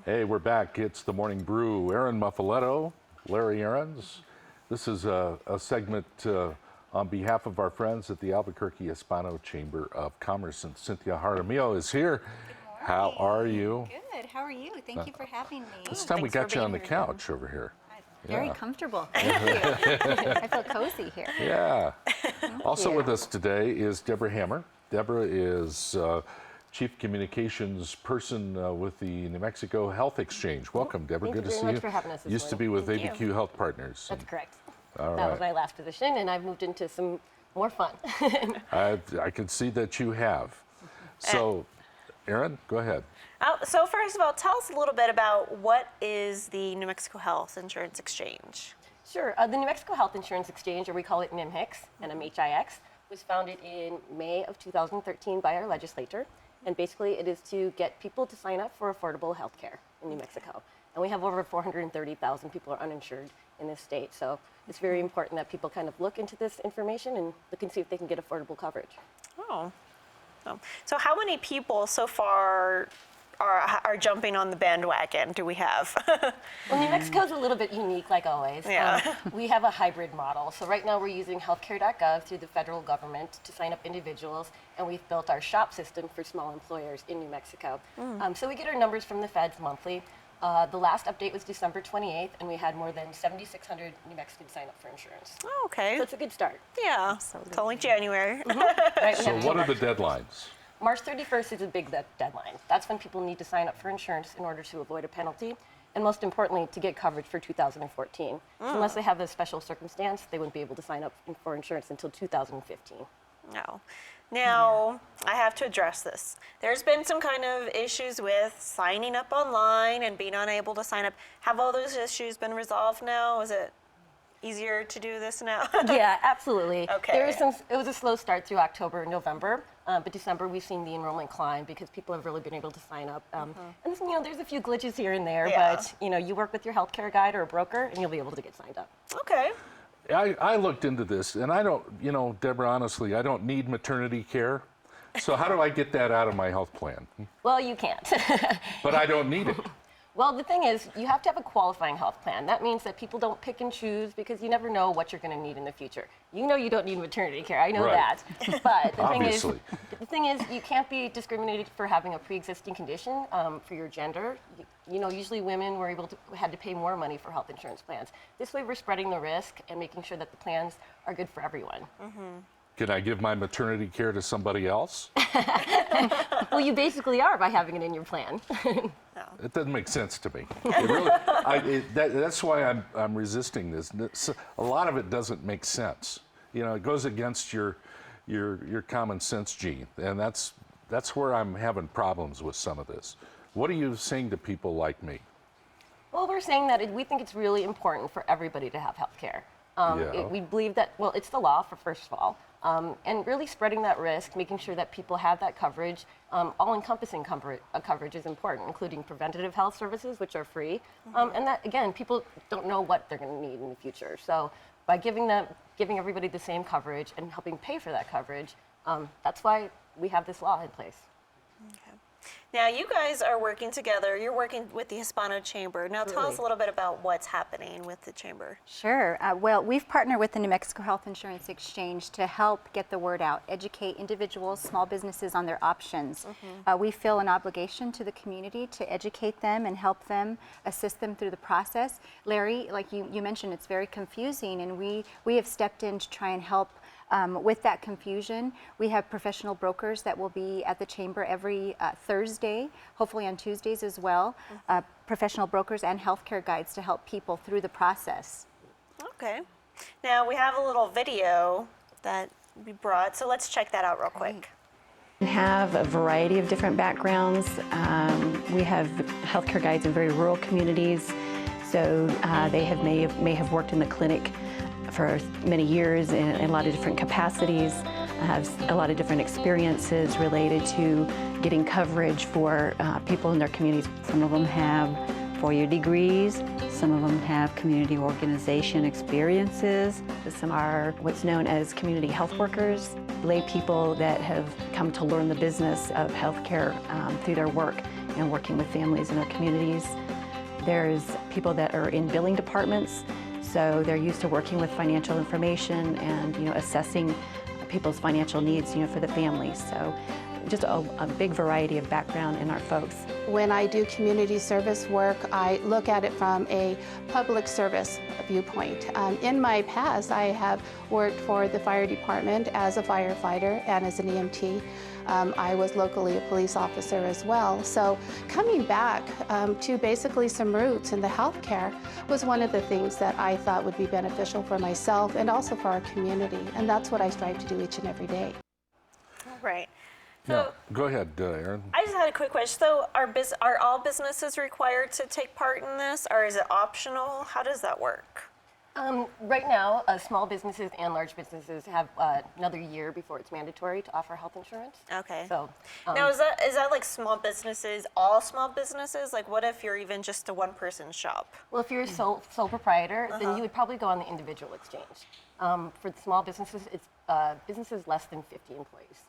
Hey, we're back. It's the Morning Brew. Aaron Muffaletto, Larry Aarons. This is a segment on behalf of our friends at the Albuquerque Hispano Chamber of Commerce, and Cynthia Jaramillo is here. How are you? Good. How are you? Thank you for having me. This time we got you on the couch over here. Very comfortable. Thank you. I feel cozy here. Yeah. Also with us today is Debra Hammer. Debra is Chief Communications Person with the New Mexico Health Exchange. Welcome, Debra. Good to see you. Thank you very much for having us this Used to be with ABQ Health Partners. That's correct. All that right. was my last position, and I've moved into some more fun. I can see that you have. So, Aaron, go ahead. So first of all, tell us a little bit about what is the New Mexico Health Insurance Exchange? Sure. The New Mexico Health Insurance Exchange, or we call it NMHIX, NMHIX, was founded in May of 2013 by our legislature. And basically, it is to get people to sign up for affordable health care in New Mexico. And we have over 430,000 people are uninsured in this state. So it's very important that people kind of look into this information and look and see if they can get affordable coverage. Oh. So how many people so far are jumping on the bandwagon do we have? Well, New Mexico's a little bit unique, like always. Yeah. We have a hybrid model. So right now we're using healthcare.gov through the federal government to sign up individuals, and we've built our SHOP system for small employers in New Mexico. So we get our numbers from the feds monthly. The last update was December 28th, and we had more than 7,600 New Mexicans sign up for insurance. Oh, okay. So it's a good start. Yeah. It's only January. Right, we So have what are the March. deadlines? March 31st is a big deadline. That's when people need to sign up for insurance in order to avoid a penalty, and most importantly, to get coverage for 2014. So unless they have a special circumstance, they wouldn't be able to sign up for insurance until 2015. No. Now, I have to address this. There's been some kind of issues with signing up online and being unable to sign up. Have all those issues been resolved now? Is it easier to do this now? Yeah, absolutely. Okay. It was a slow start through October and November, but December we've seen the enrollment climb because people have really been able to sign up. And there's a few glitches here and there, Yeah. but you work with your healthcare guide or a broker, and you'll be able to get signed up. Okay. I looked into this, and I don't, Debra, honestly, I don't need maternity care. So how do I get that out of my health plan? Well, you can't. But I don't need it. Well, the thing is, you have to have a qualifying health plan. That means that people don't pick and choose because you never know what you're going to need in the future. You know you don't need maternity care. I know Right. that. But Obviously. the thing is, you can't be discriminated for having a pre-existing condition for your gender. Usually women had to pay more money for health insurance plans. This way, we're spreading the risk and making sure that the plans are good for everyone. Can I give my maternity care to somebody else? Well, you basically are by having it in your plan. It doesn't make sense to me. It really, that's why I'm resisting this. A lot of it doesn't make sense. It goes against your common sense gene, and that's where I'm having problems with some of this. What are you saying to people like me? Well, we're saying that we think it's really important for everybody to have health care. We believe that, well, it's the law, first of all, and really spreading that risk, making sure that people have that coverage, all-encompassing coverage is important, including preventative health services, which are free, and that, again, people don't know what they're going to need in the future. So by giving everybody the same coverage and helping pay for that coverage, that's why we have this law in place. Okay. Now, you guys are working together. You're working with the Hispano Chamber. Now, tell us a little bit about what's happening with the Chamber. Sure. Well, we've partnered with the New Mexico Health Insurance Exchange to help get the word out, educate individuals, small businesses on their options. We feel an obligation to the community to educate them and help them, assist them through the process. Larry, like you mentioned, it's very confusing, and we have stepped in to try and help with that confusion. We have professional brokers that will be at the Chamber every Thursday, hopefully on Tuesdays as well, professional brokers and healthcare guides to help people through the process. Okay. Now, we have a little video that we brought, so let's check that out real quick. We have a variety of different backgrounds. We have healthcare guides in very rural communities, so they may have worked in the clinic for many years in a lot of different capacities, have a lot of different experiences related to getting coverage for people in their communities. Some of them have 4-year degrees, some of them have community organization experiences. Some are what's known as community health workers, lay people that have come to learn the business of healthcare through their work and working with families in our communities. There's people that are in billing departments, so they're used to working with financial information and assessing people's financial needs for the families. So just a big variety of background in our folks. When I do community service work, I look at it from a public service viewpoint. In my past, I have worked for the fire department as a firefighter and as an EMT. I was locally a police officer as well. So coming back to basically some roots in the healthcare was one of the things that I thought would be beneficial for myself and also for our community. And that's what I strive to do each and every day. Right. Yeah. So Go ahead, Erin. I just had a quick question. So are all businesses required to take part in this, or is it optional? How does that work? Right now, small businesses and large businesses have another year before it's mandatory to offer health insurance. Okay. So Now, is that like small businesses, all small businesses? Like, what if you're even just a one-person shop? well, if you're a sole proprietor, then you would probably go on the individual exchange. For the small businesses, it's businesses less than 50 employees.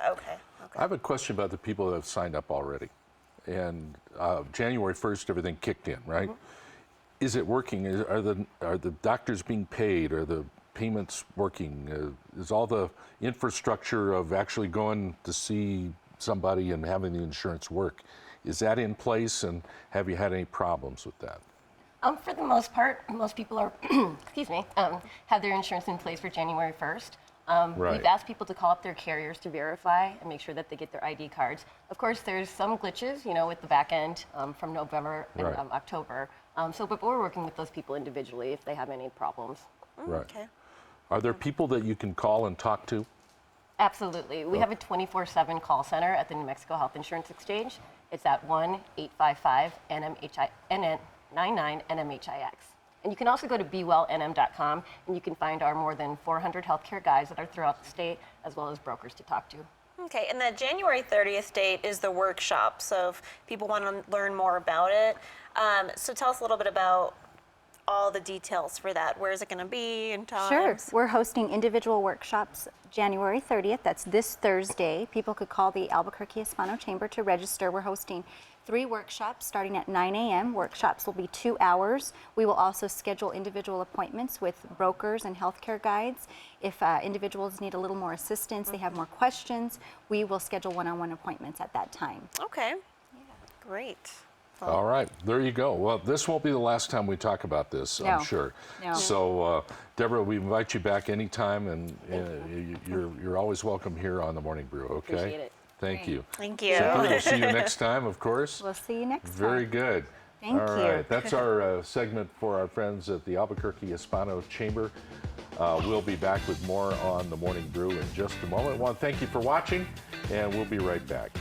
Okay. I have a question about the people that have signed up already. And January 1st, everything kicked in, right? Is it working? Are the doctors being paid? Are the payments working? Is all the infrastructure of actually going to see somebody and having the insurance work, is that in place? And have you had any problems with that? For the most part, most people are, excuse me, have their insurance in place for January 1st. Right. We've asked people to call up their carriers to verify and make sure that they get their ID cards. Of course, there's some glitches, with the back end from November and Right. October. But we're working with those people individually if they have any problems. Right. Okay. Are there people that you can call and talk to? Absolutely. We have a 24/7 call center at the New Mexico Health Insurance Exchange. It's at 1-855-99-NMHIX. And you can also go to bewellnm.com, and you can find our more than 400 healthcare guides that are throughout the state, as well as brokers to talk to. Okay, and that January 30th date is the workshop, so if people want to learn more about it. So tell us a little bit about all the details for that. Where is it going to be and times? Sure. We're hosting individual workshops January 30th. That's this Thursday. People could call the Albuquerque Hispano Chamber to register. We're hosting 3 workshops starting at 9 a.m. Workshops will be 2 hours. We will also schedule individual appointments with brokers and healthcare guides. If individuals need a little more assistance, they have more questions, we will schedule one-on-one appointments at that time. Okay. Great. All right, there you go. Well, this won't be the last time we talk about this, No. I'm sure. No. So, Deborah, we invite you back anytime, and you're always welcome here on the Morning Brew, okay? Appreciate it. Thank you. Thank you. So we'll see you next time, of course. We'll see you next Very time. good. Thank All you. right, that's our segment for our friends at the Albuquerque Hispano Chamber. We'll be back with more on the Morning Brew in just a moment. I want to thank you for watching, and we'll be right back.